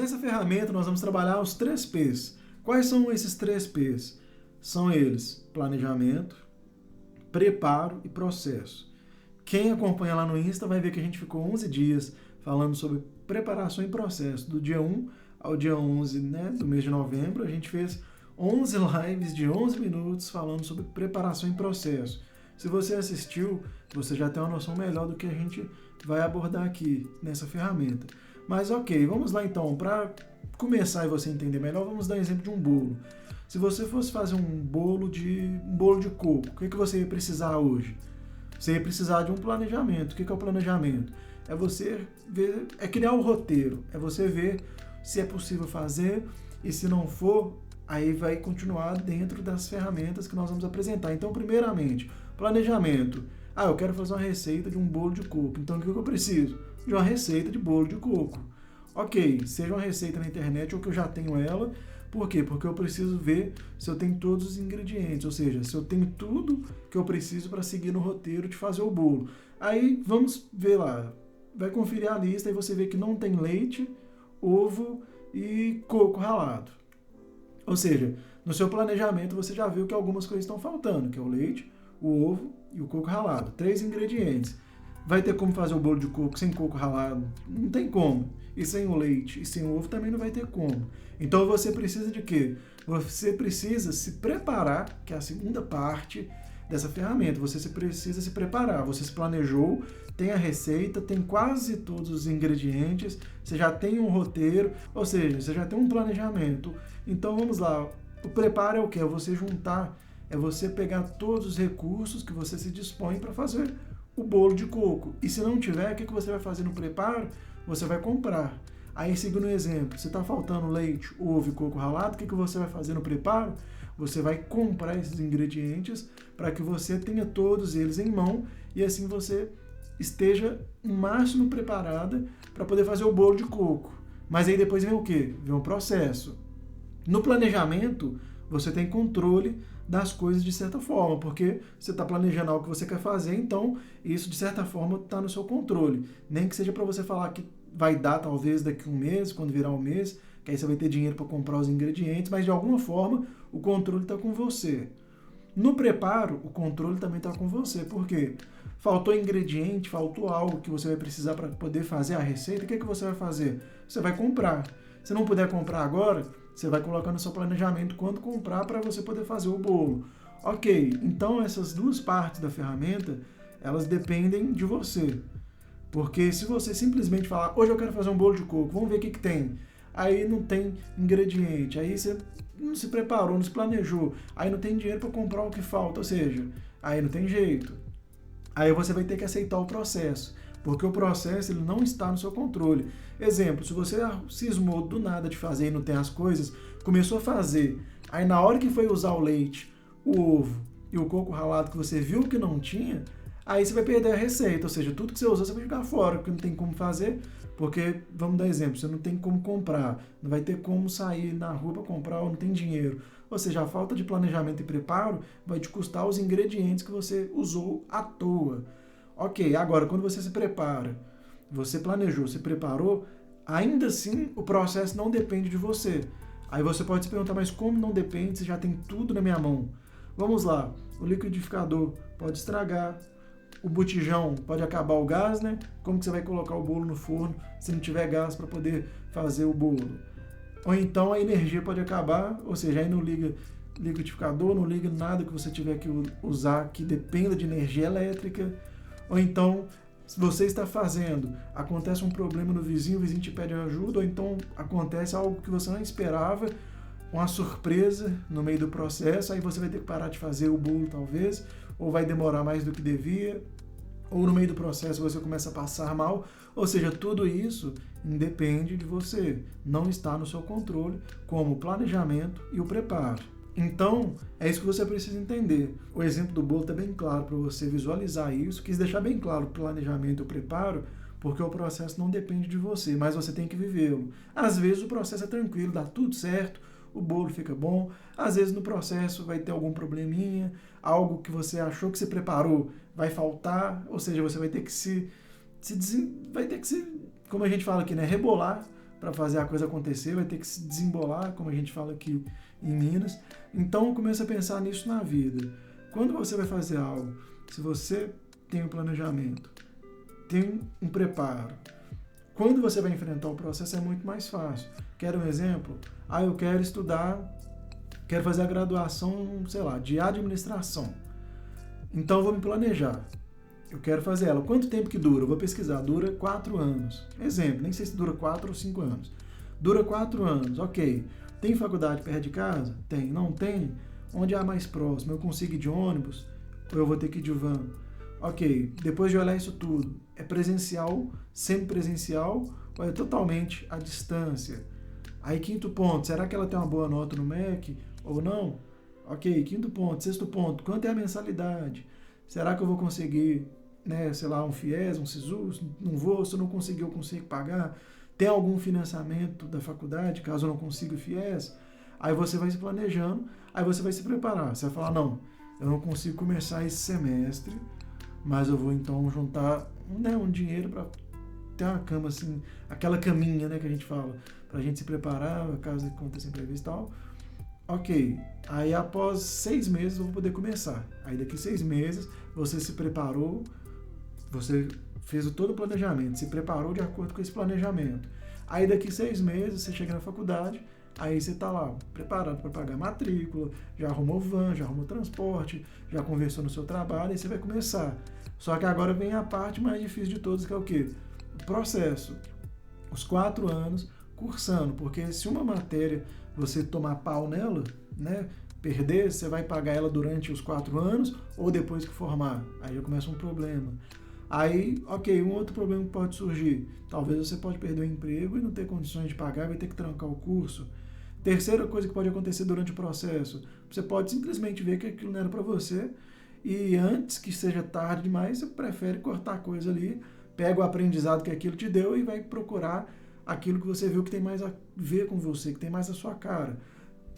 nessa ferramenta nós vamos trabalhar os 3 P's. Quais são esses 3 P's? São eles: planejamento, preparo e processo. Quem acompanha lá no Insta vai ver que a gente ficou 11 dias falando sobre preparação e processo. Do dia 1 ao dia 11, né, do mês de novembro, a gente fez 11 lives de 11 minutos falando sobre preparação e processo. Se você assistiu, você já tem uma noção melhor do que a gente vai abordar aqui nessa ferramenta. Mas ok, vamos lá então. Para começar e você entender melhor, vamos dar um exemplo de um bolo. Se você fosse fazer um bolo de coco, o que você ia precisar hoje? Você ia precisar de um planejamento. O que é o planejamento? É você ver, é criar o roteiro, é você ver se é possível fazer e se não for, aí vai continuar dentro das ferramentas que nós vamos apresentar. Então, primeiramente, planejamento. Eu quero fazer uma receita de um bolo de coco. Então, o que eu preciso? De uma receita de bolo de coco. Ok, seja uma receita na internet ou que eu já tenho ela. Por quê? Porque eu preciso ver se eu tenho todos os ingredientes, ou seja, se eu tenho tudo que eu preciso para seguir no roteiro de fazer o bolo. Aí, vamos ver lá. Vai conferir a lista e você vê que não tem leite, ovo e coco ralado. Ou seja, no seu planejamento você já viu que algumas coisas estão faltando, que é o leite, o ovo e o coco ralado. 3 ingredientes. Vai ter como fazer o bolo de coco sem coco ralado? Não tem como. E sem o leite e sem o ovo também não vai ter como. Então você precisa de quê? Você precisa se preparar, que é a segunda parte dessa ferramenta. Você precisa se preparar. Você se planejou, tem a receita, tem quase todos os ingredientes, você já tem um roteiro, ou seja, você já tem um planejamento. Então vamos lá. O preparo é o quê? É você juntar, é você pegar todos os recursos que você se dispõe para fazer o bolo de coco. E se não tiver, o que você vai fazer no preparo? Você vai comprar. Aí, seguindo o exemplo, se está faltando leite, ovo e coco ralado, o que você vai fazer no preparo? Você vai comprar esses ingredientes para que você tenha todos eles em mão e assim você esteja o máximo preparada para poder fazer o bolo de coco. Mas aí depois vem o quê? Vem o processo. No planejamento, você tem controle das coisas de certa forma, porque você está planejando algo que você quer fazer, então isso de certa forma está no seu controle. Nem que seja para você falar que vai dar talvez daqui a um mês, quando virar um mês, que aí você vai ter dinheiro para comprar os ingredientes, mas de alguma forma o controle está com você. No preparo, o controle também está com você, porque faltou ingrediente, faltou algo que você vai precisar para poder fazer a receita, o que você vai fazer? Você vai comprar. Se não puder comprar agora, você vai colocar no seu planejamento quando comprar para você poder fazer o bolo. Ok, então essas duas partes da ferramenta, elas dependem de você. Porque se você simplesmente falar, hoje eu quero fazer um bolo de coco, vamos ver o que tem. Aí não tem ingrediente, aí você não se preparou, não se planejou, aí não tem dinheiro para comprar o que falta, ou seja, aí não tem jeito. Aí você vai ter que aceitar o processo, porque o processo ele não está no seu controle. Exemplo, se você cismou do nada de fazer e não tem as coisas, começou a fazer, aí na hora que foi usar o leite, o ovo e o coco ralado que você viu que não tinha, aí você vai perder a receita, ou seja, tudo que você usou você vai jogar fora, porque não tem como fazer, porque, vamos dar exemplo, você não tem como comprar, não vai ter como sair na rua para comprar ou não tem dinheiro. Ou seja, a falta de planejamento e preparo vai te custar os ingredientes que você usou à toa. Ok, agora, quando você se prepara, você planejou, se preparou, ainda assim o processo não depende de você. Aí você pode se perguntar, mas como não depende se já tem tudo na minha mão? Vamos lá, o liquidificador pode estragar, o botijão pode acabar o gás, né? Como que você vai colocar o bolo no forno se não tiver gás para poder fazer o bolo? Ou então a energia pode acabar, ou seja, aí não liga liquidificador, não liga nada que você tiver que usar que dependa de energia elétrica. Ou então, se você está fazendo, acontece um problema no vizinho, o vizinho te pede ajuda, ou então acontece algo que você não esperava, uma surpresa no meio do processo, aí você vai ter que parar de fazer o bolo talvez, ou vai demorar mais do que devia, ou no meio do processo você começa a passar mal, ou seja, tudo isso independe de você, não está no seu controle, como o planejamento e o preparo. Então, é isso que você precisa entender. O exemplo do bolo está bem claro para você visualizar isso, quis deixar bem claro o planejamento e o preparo, porque o processo não depende de você, mas você tem que vivê-lo. Às vezes o processo é tranquilo, dá tudo certo, o bolo fica bom, às vezes no processo vai ter algum probleminha, algo que você achou que se preparou vai faltar, ou seja, você vai ter que vai ter que se, como a gente fala aqui, né, rebolar para fazer a coisa acontecer, vai ter que se desembolar, como a gente fala aqui em Minas. Então começa a pensar nisso na vida. Quando você vai fazer algo, se você tem um planejamento, tem um preparo, quando você vai enfrentar o processo é muito mais fácil. Quero um exemplo? Eu quero estudar, quero fazer a graduação, sei lá, de administração. Então eu vou me planejar. Eu quero fazer ela. Quanto tempo que dura? Eu vou pesquisar. Dura 4 anos. Exemplo, nem sei se dura 4 ou 5 anos. Dura 4 anos, ok. Tem faculdade perto de casa? Tem. Não tem? Onde é a mais próxima? Eu consigo ir de ônibus? Ou eu vou ter que ir de van? Ok, depois de olhar isso tudo, é presencial, semipresencial ou é totalmente à distância? Aí, quinto ponto, será que ela tem uma boa nota no MEC ou não? Ok, quinto ponto. Sexto ponto, quanto é a mensalidade? Será que eu vou conseguir, sei lá, um FIES, um SISU? Não vou, se eu não conseguir, eu consigo pagar? Tem algum financiamento da faculdade, caso eu não consiga o FIES? Aí você vai se planejando, aí você vai se preparar. Você vai falar, não, eu não consigo começar esse semestre, mas eu vou então juntar um dinheiro para ter uma cama assim, aquela caminha, que a gente fala, para a gente se preparar, caso aconteça imprevisto e tal. Ok, aí após 6 meses eu vou poder começar. Aí daqui 6 meses você se preparou, você fez todo o planejamento, se preparou de acordo com esse planejamento. Aí daqui 6 meses você chega na faculdade, aí você está lá preparado para pagar matrícula, já arrumou van, já arrumou transporte, já conversou no seu trabalho, aí você vai começar. Só que agora vem a parte mais difícil de todas, que é o quê? O processo. Os 4 anos cursando, porque se uma matéria você tomar pau nela, perder, você vai pagar ela durante os 4 anos ou depois que formar. Aí já começa um problema. Aí, ok, um outro problema que pode surgir. Talvez você pode perder o emprego e não ter condições de pagar, vai ter que trancar o curso. Terceira coisa que pode acontecer durante o processo, você pode simplesmente ver que aquilo não era para você e antes que seja tarde demais, você prefere cortar a coisa ali, pega o aprendizado que aquilo te deu e vai procurar aquilo que você viu que tem mais a ver com você, que tem mais a sua cara.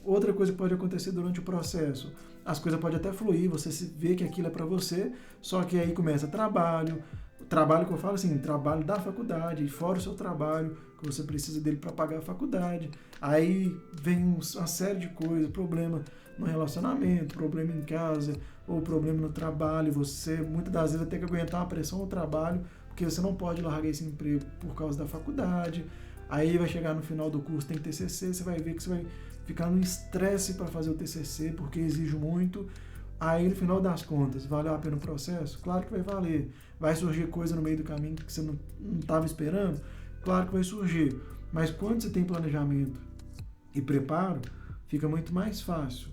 Outra coisa que pode acontecer durante o processo, as coisas podem até fluir, você vê que aquilo é para você, só que aí começa trabalho que eu falo assim, trabalho da faculdade, fora o seu trabalho, que você precisa dele para pagar a faculdade. Aí vem uma série de coisas, problema no relacionamento, problema em casa, ou problema no trabalho, você muitas das vezes vai ter que aguentar uma pressão no trabalho, porque você não pode largar esse emprego por causa da faculdade. Aí vai chegar no final do curso, tem TCC, você vai ver que você vai ficar no estresse para fazer o TCC, porque exige muito. Aí, no final das contas, valeu a pena o processo? Claro que vai valer. Vai surgir coisa no meio do caminho que você não estava esperando? Claro que vai surgir. Mas quando você tem planejamento e preparo, fica muito mais fácil.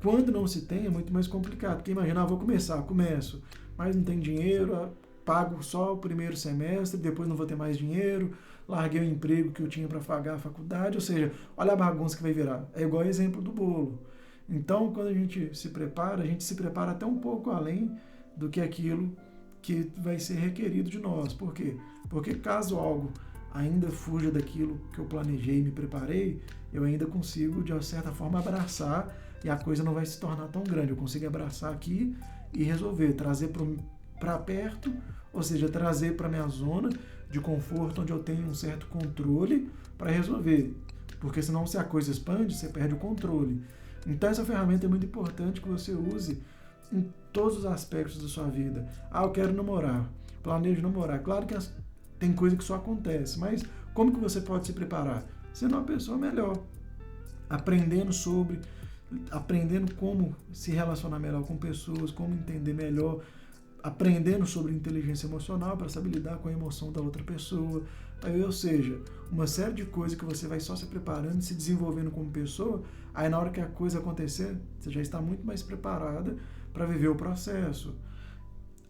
Quando não se tem, é muito mais complicado. Porque imagina, vou começar, começo, mas não tem dinheiro, pago só o primeiro semestre, depois não vou ter mais dinheiro, larguei o emprego que eu tinha para pagar a faculdade, ou seja, olha a bagunça que vai virar. É igual o exemplo do bolo. Então, quando a gente se prepara até um pouco além do que aquilo que vai ser requerido de nós. Por quê? Porque caso algo ainda fuja daquilo que eu planejei e me preparei, eu ainda consigo, de certa forma, abraçar e a coisa não vai se tornar tão grande. Eu consigo abraçar aqui e resolver, trazer para perto, ou seja, trazer para minha zona de conforto, onde eu tenho um certo controle para resolver. Porque senão, se a coisa expande, você perde o controle. Então essa ferramenta é muito importante que você use em todos os aspectos da sua vida. Eu quero namorar, planejo namorar. Claro que tem coisa que só acontece, mas como que você pode se preparar? Sendo uma pessoa melhor, aprendendo como se relacionar melhor com pessoas, como entender melhor, aprendendo sobre inteligência emocional para saber lidar com a emoção da outra pessoa. Ou seja, uma série de coisas que você vai só se preparando, se desenvolvendo como pessoa, aí na hora que a coisa acontecer, você já está muito mais preparada para viver o processo.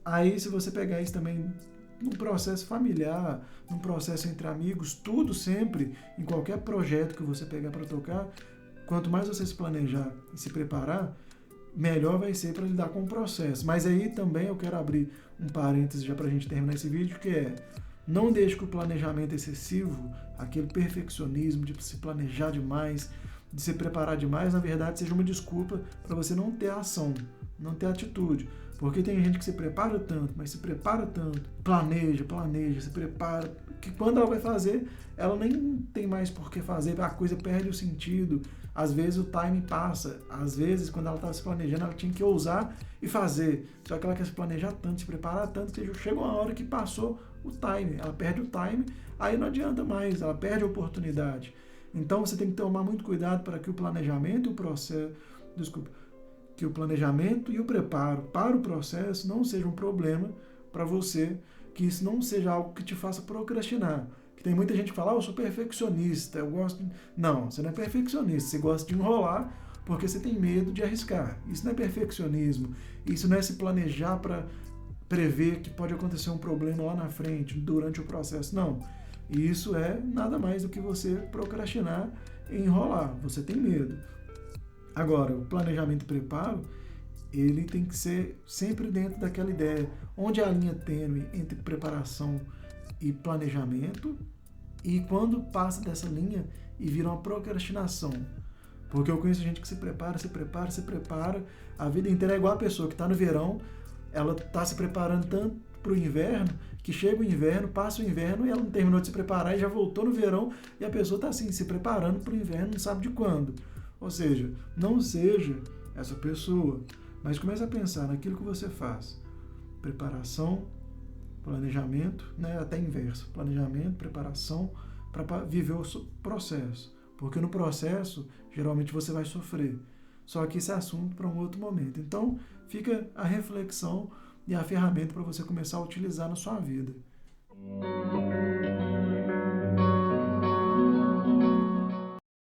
Aí se você pegar isso também num processo familiar, num processo entre amigos, tudo sempre, em qualquer projeto que você pegar para tocar, quanto mais você se planejar e se preparar, melhor vai ser para lidar com o processo. Mas aí também eu quero abrir um parênteses já para a gente terminar esse vídeo, que é: não deixe que o planejamento excessivo, aquele perfeccionismo de se planejar demais, de se preparar demais, na verdade seja uma desculpa para você não ter ação, não ter atitude. Porque tem gente que se prepara tanto, mas se prepara tanto, planeja, se prepara, que quando ela vai fazer, ela nem tem mais por que fazer, a coisa perde o sentido. Às vezes o time passa, às vezes quando ela estava se planejando, ela tinha que ousar e fazer. Só que ela quer se planejar tanto, se preparar tanto, que chega uma hora que passou o time, ela perde o time, aí não adianta mais, ela perde a oportunidade. Então você tem que tomar muito cuidado para que o planejamento e o processo, que o planejamento e o preparo para o processo não seja um problema para você, que isso não seja algo que te faça procrastinar. Que tem muita gente que fala, eu sou perfeccionista, eu gosto... Não, você não é perfeccionista, você gosta de enrolar porque você tem medo de arriscar. Isso não é perfeccionismo, isso não é se planejar para prever que pode acontecer um problema lá na frente, durante o processo, não. Isso é nada mais do que você procrastinar e enrolar, você tem medo. Agora, o planejamento e preparo, ele tem que ser sempre dentro daquela ideia, onde é a linha tênue entre preparação e planejamento, e quando passa dessa linha e vira uma procrastinação. Porque eu conheço gente que se prepara, a vida inteira é igual a pessoa que está no verão, ela está se preparando tanto para o inverno, que chega o inverno, passa o inverno e ela não terminou de se preparar e já voltou no verão, e a pessoa está assim, se preparando para o inverno, não sabe de quando. Ou seja, não seja essa pessoa, mas comece a pensar naquilo que você faz. Preparação, planejamento, né, até inverso. Planejamento, preparação, para viver o processo. Porque no processo, geralmente você vai sofrer. Só que esse é assunto para um outro momento. Então, fica a reflexão e a ferramenta para você começar a utilizar na sua vida.